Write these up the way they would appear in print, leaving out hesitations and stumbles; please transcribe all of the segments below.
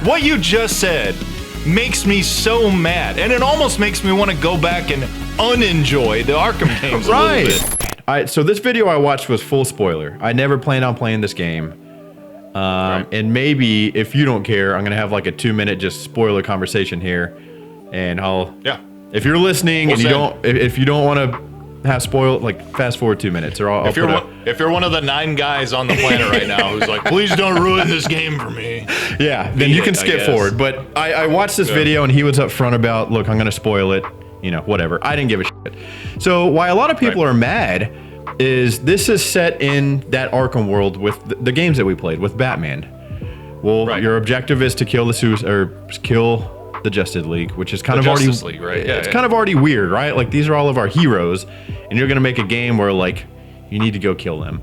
What you just said makes me so mad, and it almost makes me want to go back and unenjoy the Arkham games a little bit. All right, so this video I watched was full spoiler. I never planned on playing this game. And maybe, if you don't care, I'm going to have like a 2-minute just spoiler conversation here. And I'll... Yeah. If you're listening and you don't... If you don't want to have spoiled, like, fast forward 2 minutes, or if you're one of the 9 guys on the planet right now who's like, please don't ruin this game for me. Yeah, then you can skip forward. But I watched this video and he was up front about, look, I'm going to spoil it. You know, whatever. I didn't give a shit. So why a lot of people are mad is this is set in that Arkham world with the games that we played with Batman. Well, your objective is to kill the Justice League, which is kind of already League, right? Yeah, it's kind of already weird, right? Like, these are all of our heroes, and you're gonna make a game where, like, you need to go kill them.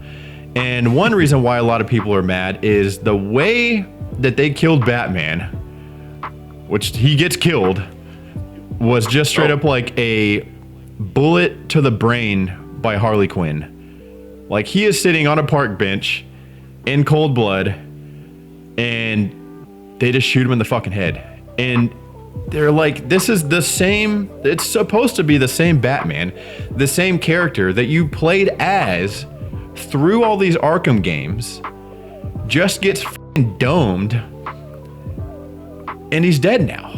And one reason why a lot of people are mad is the way that they killed Batman, which he gets killed, was just straight up like a bullet to the brain by Harley Quinn. Like, he is sitting on a park bench in cold blood, and they just shoot him in the fucking head. And they're like, this is the same, it's supposed to be the same Batman, the same character that you played as through all these Arkham games, just gets f***ing domed, and he's dead now.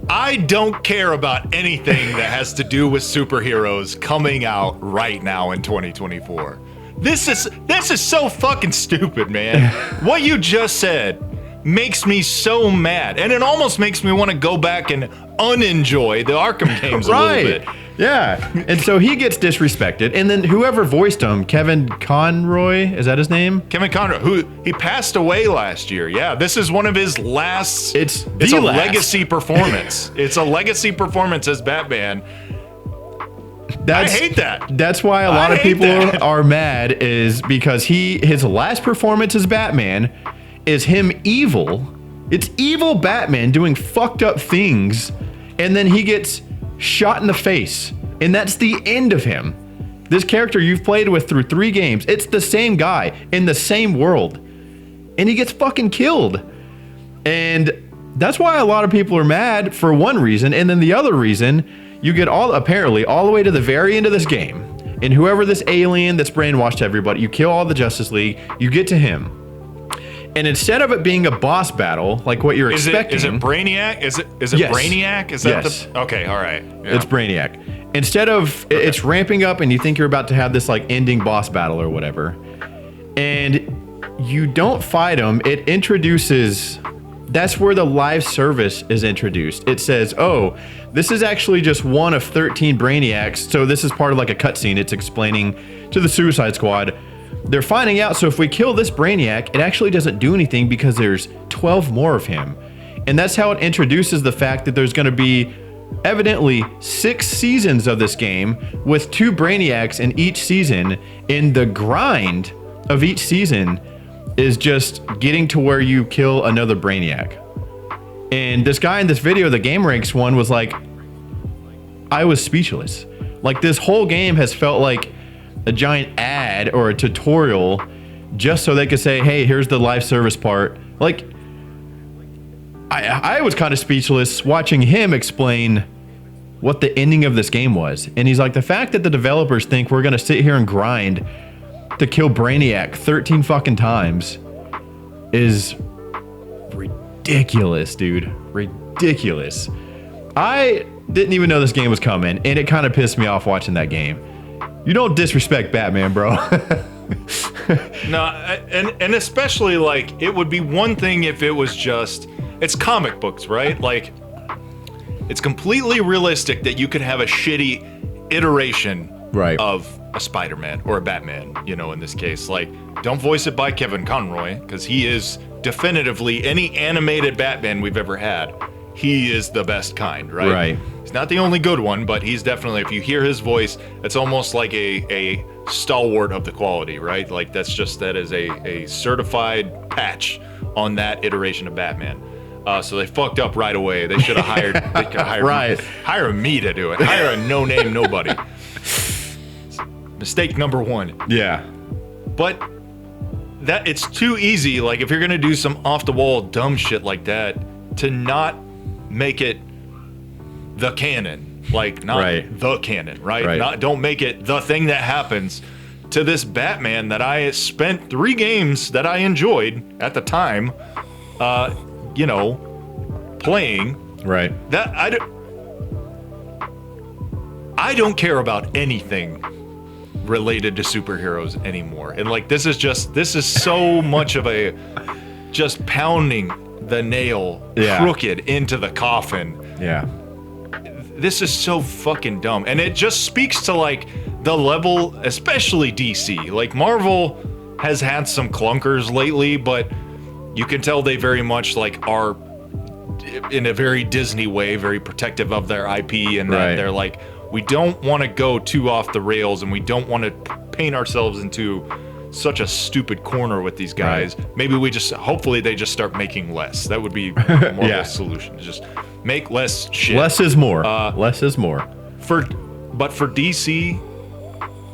I don't care about anything that has to do with superheroes coming out right now in 2024. This is so fucking stupid, man. What you just said makes me so mad, and it almost makes me want to go back and unenjoy the Arkham games a little bit. Yeah, and so he gets disrespected, and then whoever voiced him, Kevin Conroy, is that his name? Kevin Conroy, who he passed away last year. Yeah, this is one of his last. It's a legacy performance. It's a legacy performance as Batman. I hate that. That's why a lot of people are mad, is because his last performance as Batman is him evil. It's evil Batman doing fucked up things, and then he gets shot in the face, and that's the end of him. This character you've played with through 3 games, it's the same guy in the same world, and he gets fucking killed. And that's why a lot of people are mad, for one reason, and then the other reason, you get apparently all the way to the very end of this game, and whoever this alien that's brainwashed everybody, you kill all the Justice League, you get to him. And instead of it being a boss battle, like what you're expecting... Is it Brainiac? Is it yes. Brainiac? Is that yes. Okay, all right. Yeah. It's Brainiac. Instead of... Okay. It's ramping up and you think you're about to have this, like, ending boss battle or whatever. And you don't fight him. It introduces... That's where the live service is introduced. It says, oh, this is actually just one of 13 Brainiacs. So this is part of, like, a cutscene. It's explaining to the Suicide Squad... They're finding out, so if we kill this Brainiac, it actually doesn't do anything because there's 12 more of him. And that's how it introduces the fact that there's going to be evidently 6 seasons of this game with 2 Brainiacs in each season. And the grind of each season is just getting to where you kill another Brainiac. And this guy in this video, the Game Ranks one, was like, I was speechless. Like, this whole game has felt like a giant ad or a tutorial just so they could say, hey, here's the live service part. Like, I was kind of speechless watching him explain what the ending of this game was. And he's like, the fact that the developers think we're going to sit here and grind to kill Brainiac 13 fucking times is ridiculous, dude. Ridiculous. I didn't even know this game was coming, and it kind of pissed me off watching that game. You don't disrespect Batman, bro. No, and especially, like, it would be one thing if it was just, it's comic books, right? Like, it's completely realistic that you could have a shitty iteration of a Spider-Man or a Batman, you know, in this case. Like, don't voice it by Kevin Conroy, because he is definitively, any animated Batman we've ever had, he is the best kind, right? Right. He's not the only good one, but he's definitely, if you hear his voice, it's almost like a stalwart of the quality, right? Like, that is a certified patch on that iteration of Batman. So they fucked up right away. They should have hire me to do it. Hire a no-name nobody. Mistake number 1. Yeah. But that it's too easy. Like, if you're gonna do some off the wall dumb shit like that, to not make it the canon, like not the canon, right? Don't make it the thing that happens to this Batman that I spent 3 games that I enjoyed at the time, you know, playing. Right. That I don't care about anything related to superheroes anymore. And like, this is so much of a just pounding the nail crooked into the coffin. Yeah. This is so fucking dumb. And it just speaks to like the level, especially DC. Like, Marvel has had some clunkers lately, but you can tell they very much like are in a very Disney way, very protective of their IP, and that they're like, we don't want to go too off the rails, and we don't want to paint ourselves into such a stupid corner with these guys. Maybe hopefully they just start making less. That would be a more of a solution. Just make less shit. Less is more. Less is more. But for DC,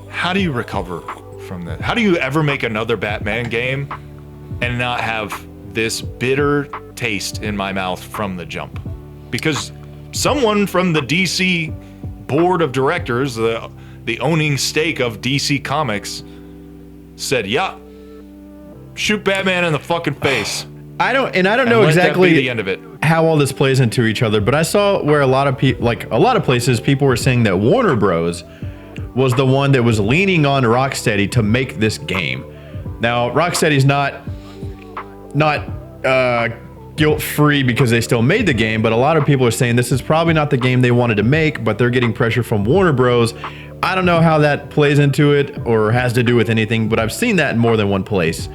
how do you recover from that? How do you ever make another Batman game and not have this bitter taste in my mouth from the jump? Because someone from the DC board of directors, the owning stake of DC Comics, said, "Yeah, shoot Batman in the fucking face." I don't know exactly the end of it. How all this plays into each other, but I saw where a lot of people, like a lot of places, people were saying that Warner Bros. Was the one that was leaning on Rocksteady to make this game. Now, Rocksteady's not guilt-free because they still made the game, but a lot of people are saying this is probably not the game they wanted to make, but they're getting pressure from Warner Bros. I don't know how that plays into it or has to do with anything, but I've seen that in more than one place.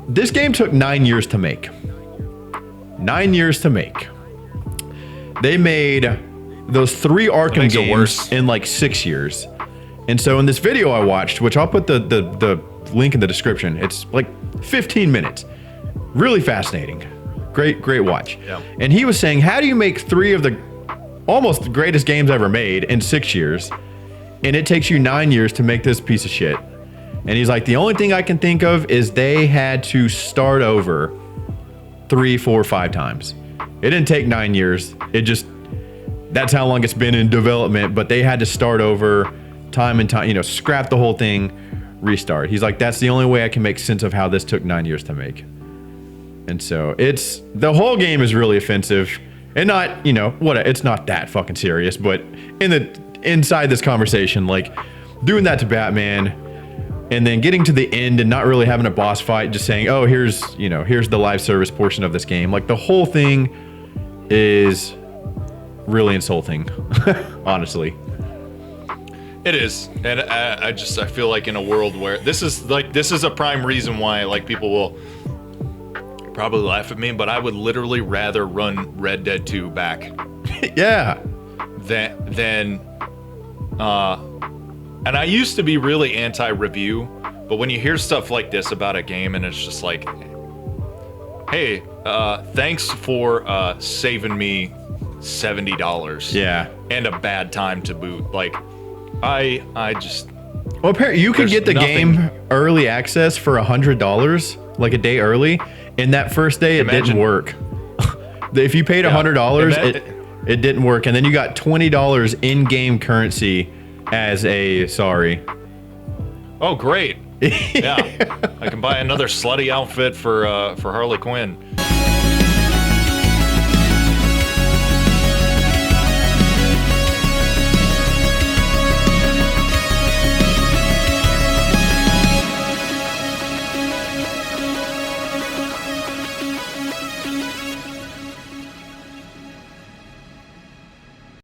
This game took 9 years to make. 9 years to make. They made those 3 Arkham games in like 6 years. And so in this video I watched, which I'll put the link in the description, it's like 15 minutes. Really fascinating. Great watch. Yeah. And he was saying, how do you make 3 of the almost the greatest games ever made in 6 years, and it takes you 9 years to make this piece of shit? And he's like, the only thing I can think of is they had to start over 3, 4, 5 times. It didn't take 9 years. That's how long it's been in development, but they had to start over time and time, scrap the whole thing, restart. He's like, that's the only way I can make sense of how this took 9 years to make. And so the whole game is really offensive, and not, it's not that fucking serious, but inside this conversation, like doing that to Batman and then getting to the end and not really having a boss fight, just saying, oh, here's the live service portion of this game. Like, the whole thing is really insulting, honestly. It is, and I feel like in a world where this is a prime reason why like people will probably laugh at me, but I would literally rather run Red Dead 2 back. Yeah. Than and I used to be really anti-review, but when you hear stuff like this about a game and it's just like, hey, thanks for saving me $70. Yeah. And a bad time to boot. Like, I just... Well, apparently you could get the game early access for $100, like a day early, and that first day it didn't work. If you paid $100, it didn't work, and then you got $20 in-game currency as a sorry. Oh, great. Yeah. I can buy another slutty outfit for Harley Quinn.